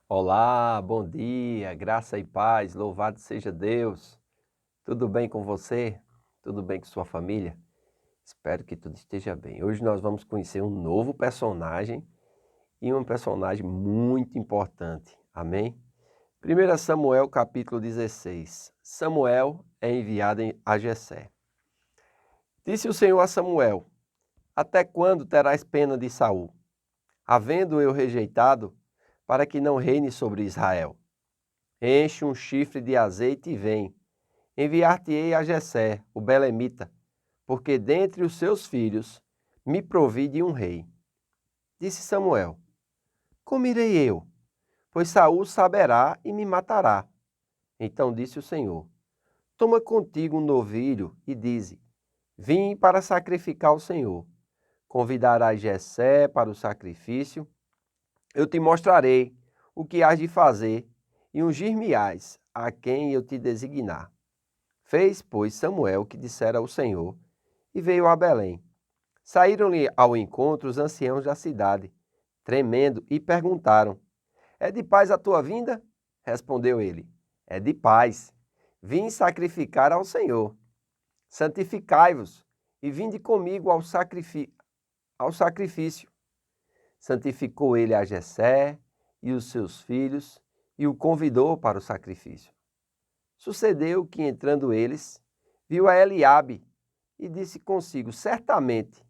Olá, bom dia, graça e paz, louvado seja Deus. Tudo bem com você? Tudo bem com sua família? Espero que tudo esteja bem. Hoje nós vamos conhecer um novo personagem e um personagem muito importante. Amém? 1 Samuel capítulo 16. Samuel é enviado a Jessé. Disse o Senhor a Samuel: Até quando terás pena de Saul, havendo eu rejeitado, para que não reine sobre Israel? Enche um chifre de azeite e vem. Enviar-te-ei a Jessé, o belemita, porque dentre os seus filhos me provi de um rei. Disse Samuel: Como irei eu? Pois Saul saberá e me matará. Então disse o Senhor: Toma contigo um novilho e dize: Vim para sacrificar ao Senhor. Convidarás Jessé para o sacrifício. Eu te mostrarei o que hás de fazer e ungir-me-ás a quem eu te designar. Fez, pois, Samuel o que dissera ao Senhor e veio a Belém. Saíram-lhe ao encontro os anciãos da cidade, tremendo, e perguntaram: É de paz a tua vinda? Respondeu ele: É de paz. Vim sacrificar ao Senhor. Santificai-vos e vinde comigo ao sacrifício. Santificou ele a Jessé e os seus filhos e o convidou para o sacrifício. Sucedeu que, entrando eles, viu a Eliabe e disse consigo: Certamente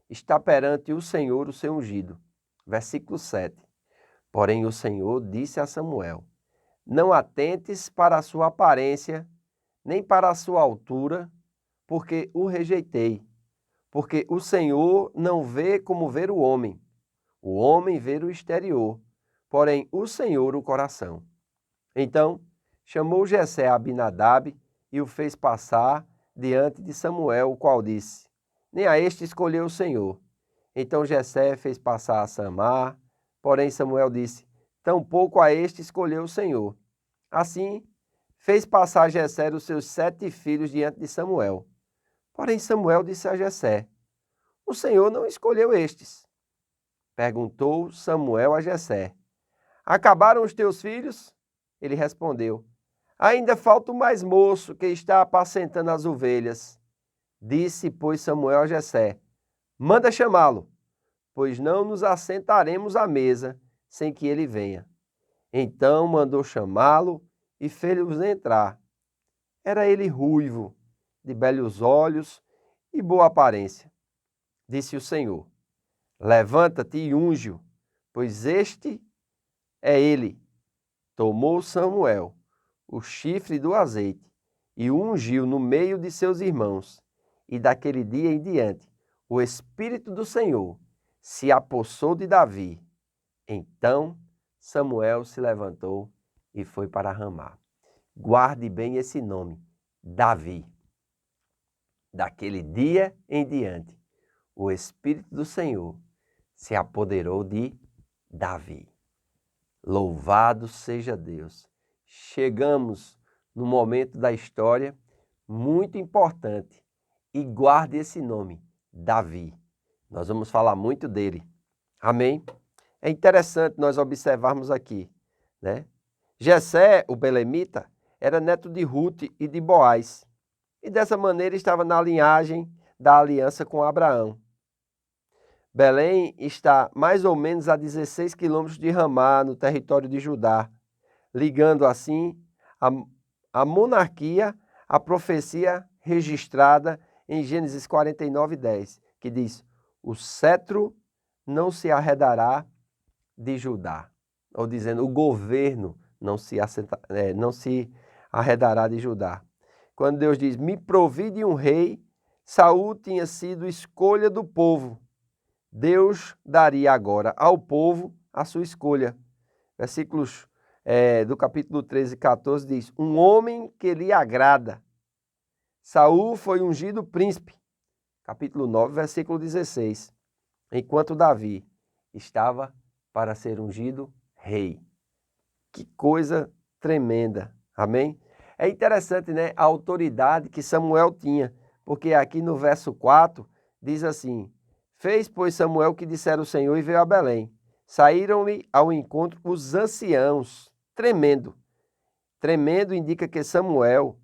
está perante o Senhor o seu ungido. Versículo 7. Porém o Senhor disse a Samuel: Não atentes para a sua aparência, nem para a sua altura, porque o rejeitei. Porque o Senhor não vê como vê o homem vê o exterior, porém o Senhor o coração. Então chamou Jessé a Abinadab e o fez passar diante de Samuel, o qual disse: Nem a este escolheu o Senhor. Então Jessé fez passar a Samar, porém Samuel disse: Tampouco a este escolheu o Senhor. Assim fez passar Jessé os seus 7 filhos diante de Samuel. Porém Samuel disse a Jessé: O Senhor não escolheu estes. Perguntou Samuel a Jessé: Acabaram os teus filhos? Ele respondeu: Ainda falta o mais moço que está apacentando as ovelhas. Disse, pois, Samuel a Jessé: Manda chamá-lo, pois não nos assentaremos à mesa sem que ele venha. Então mandou chamá-lo e fez-os entrar. Era ele ruivo, de belos olhos e boa aparência. Disse o Senhor: Levanta-te e unge-o, pois este é ele. Tomou Samuel o chifre do azeite e o ungiu no meio de seus irmãos. E daquele dia em diante, o Espírito do Senhor se apossou de Davi. Então Samuel se levantou e foi para Ramá. Guarde bem esse nome, Davi. Daquele dia em diante, o Espírito do Senhor se apoderou de Davi. Louvado seja Deus. Chegamos no momento da história muito importante e guarde esse nome, Davi. Nós vamos falar muito dele. Amém? É interessante nós observarmos aqui, né? Jessé, o belemita, era neto de Ruth e de Boaz. E dessa maneira estava na linhagem da aliança com Abraão. Belém está mais ou menos a 16 quilômetros de Ramá, no território de Judá, ligando assim a monarquia à profecia registrada em Gênesis 49:10, que diz: O cetro não se arredará de Judá. Ou dizendo, o governo não se arredará de Judá. Quando Deus diz, me provi de um rei, Saul tinha sido escolha do povo. Deus daria agora ao povo a sua escolha. Versículos do capítulo 13 e 14 diz, um homem que lhe agrada. Saul foi ungido príncipe. Capítulo 9, versículo 16. Enquanto Davi estava para ser ungido rei. Que coisa tremenda. Amém? É interessante, né? A autoridade que Samuel tinha. Porque aqui no verso 4 diz assim, fez, pois, Samuel o que dissera o Senhor e veio a Belém. saíram-lhe ao encontro os anciãos, tremendo. Tremendo indica que Samuel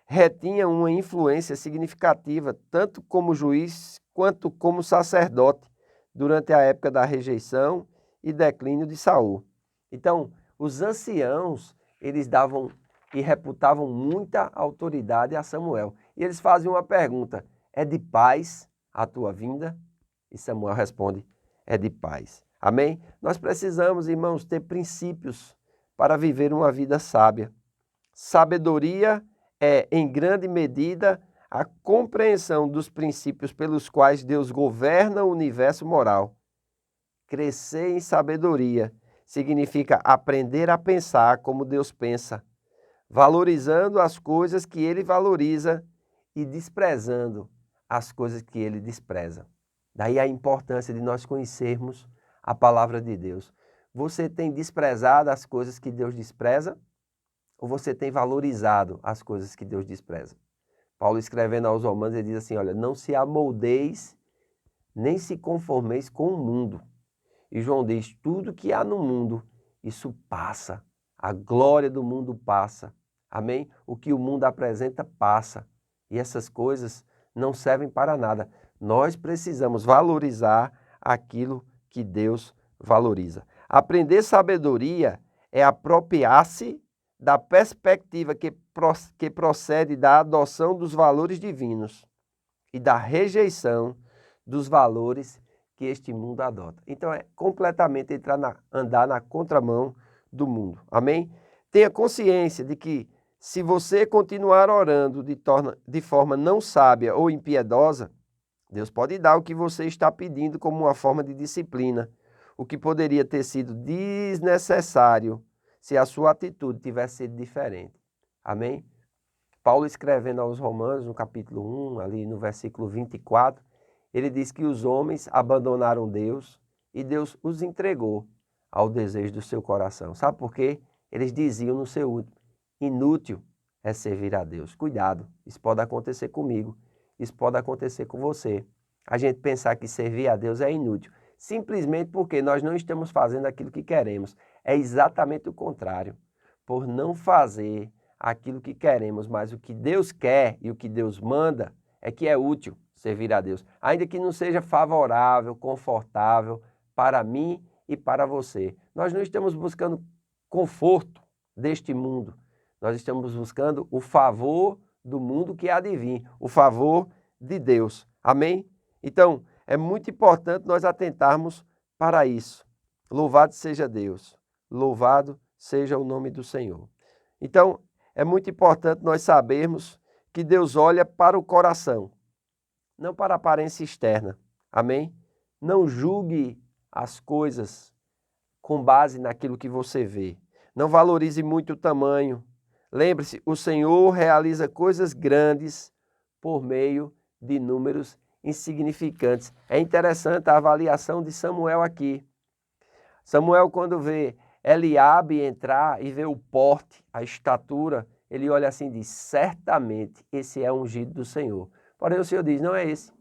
retinha uma influência significativa, tanto como juiz quanto como sacerdote, durante a época da rejeição e declínio de Saul. Então, os anciãos, eles davam e reputavam muita autoridade a Samuel. E eles faziam uma pergunta: é de paz a tua vinda? E Samuel responde: é de paz. Amém? Nós precisamos, irmãos, ter princípios para viver uma vida sábia. Sabedoria é, em grande medida, a compreensão dos princípios pelos quais Deus governa o universo moral. Crescer em sabedoria significa aprender a pensar como Deus pensa, valorizando as coisas que Ele valoriza e desprezando as coisas que Ele despreza. Daí a importância de nós conhecermos a palavra de Deus. Você tem desprezado as coisas que Deus despreza? Ou você tem valorizado as coisas que Deus despreza? Paulo, escrevendo aos Romanos, ele diz assim: olha, não se amoldeis, nem se conformeis com o mundo. E João diz: tudo que há no mundo, isso passa. A glória do mundo passa. Amém? O que o mundo apresenta passa. E essas coisas não servem para nada. Nós precisamos valorizar aquilo que Deus valoriza. Aprender sabedoria é apropriar-se da perspectiva que procede da adoção dos valores divinos e da rejeição dos valores que este mundo adota. Então é completamente andar na contramão do mundo. Amém? Tenha consciência de que se você continuar orando de forma não sábia ou impiedosa, Deus pode dar o que você está pedindo como uma forma de disciplina, o que poderia ter sido desnecessário se a sua atitude tivesse sido diferente. Amém? Paulo, escrevendo aos Romanos, no capítulo 1, ali no versículo 24, ele diz que os homens abandonaram Deus e Deus os entregou ao desejo do seu coração. Sabe por quê? Eles diziam no seu último: inútil é servir a Deus. Cuidado, isso pode acontecer comigo, isso pode acontecer com você. A gente pensar que servir a Deus é inútil, simplesmente porque nós não estamos fazendo aquilo que queremos. É exatamente o contrário. Por não fazer aquilo que queremos, mas o que Deus quer e o que Deus manda é que é útil servir a Deus. Ainda que não seja favorável, confortável para mim e para você. Nós não estamos buscando conforto deste mundo. Nós estamos buscando o favor do mundo que há de vir, o favor de Deus. Amém? Então, é muito importante nós atentarmos para isso. Louvado seja Deus. Louvado seja o nome do Senhor. Então, é muito importante nós sabermos que Deus olha para o coração, não para a aparência externa. Amém? Não julgue as coisas com base naquilo que você vê. Não valorize muito o tamanho. Lembre-se, o Senhor realiza coisas grandes por meio de números insignificantes. É interessante a avaliação de Samuel aqui. Samuel, quando vê Eliabe entrar e vê o porte, a estatura, ele olha assim e diz: certamente esse é ungido do Senhor. Porém o Senhor diz: não é esse.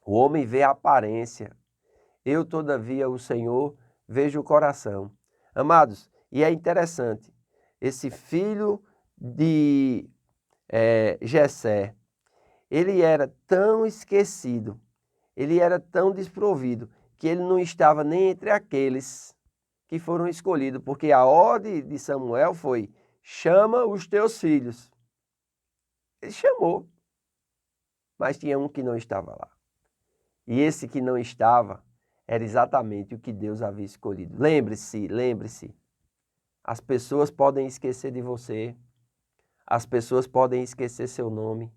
O homem vê a aparência. Eu, todavia, o Senhor, vejo o coração. Amados, e é interessante, esse filho de Jessé, ele era tão esquecido, ele era tão desprovido, que ele não estava nem entre aqueles que foram escolhidos, porque a ordem de Samuel foi: chama os teus filhos. Ele chamou, mas tinha um que não estava lá. E esse que não estava era exatamente o que Deus havia escolhido. Lembre-se, lembre-se, as pessoas podem esquecer de você, as pessoas podem esquecer seu nome,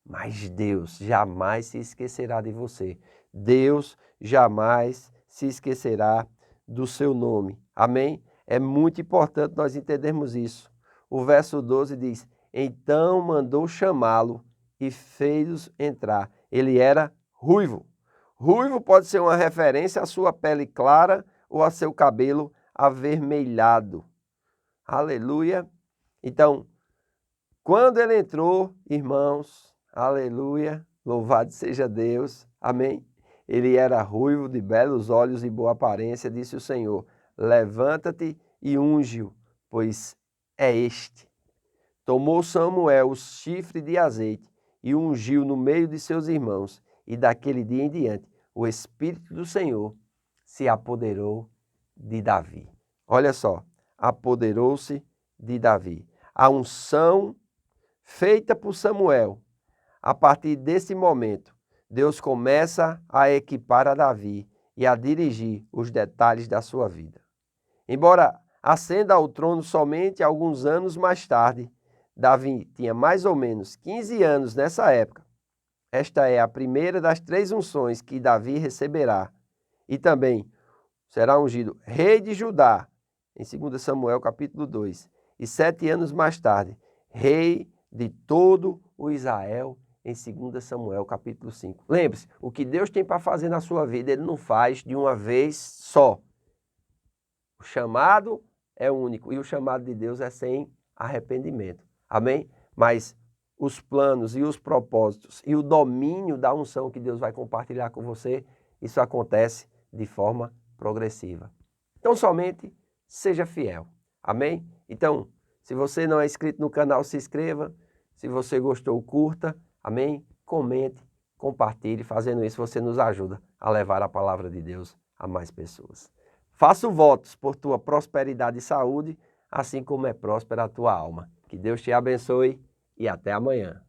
mas Deus jamais se esquecerá de você. Deus jamais se esquecerá do seu nome. Amém? É muito importante nós entendermos isso. O verso 12 diz: então mandou chamá-lo e fez-os entrar. Ele era ruivo. Ruivo pode ser uma referência à sua pele clara ou a seu cabelo avermelhado. Aleluia. Então, quando ele entrou, irmãos, aleluia, louvado seja Deus, amém? Ele era ruivo, de belos olhos e boa aparência. Disse o Senhor: levanta-te e unge-o, pois é este. Tomou Samuel o chifre de azeite e o ungiu no meio de seus irmãos. E daquele dia em diante, o Espírito do Senhor se apoderou de Davi. Olha só, apoderou-se de Davi. A unção feita por Samuel, a partir desse momento, Deus começa a equipar a Davi e a dirigir os detalhes da sua vida. Embora ascenda ao trono somente alguns anos mais tarde, Davi tinha mais ou menos 15 anos nessa época. Esta é a primeira das 3 unções que Davi receberá. E também será ungido rei de Judá, em 2 Samuel capítulo 2. E 7 anos mais tarde, rei de todo o Israel, em 2 Samuel capítulo 5. Lembre-se, o que Deus tem para fazer na sua vida, Ele não faz de uma vez só. O chamado é único e o chamado de Deus é sem arrependimento. Amém? Mas os planos e os propósitos e o domínio da unção que Deus vai compartilhar com você, isso acontece de forma progressiva. Então somente seja fiel. Amém? Então, se você não é inscrito no canal, se inscreva. Se você gostou, curta. Amém? Comente, compartilhe. Fazendo isso, você nos ajuda a levar a palavra de Deus a mais pessoas. Faço votos por tua prosperidade e saúde, assim como é próspera a tua alma. Que Deus te abençoe e até amanhã.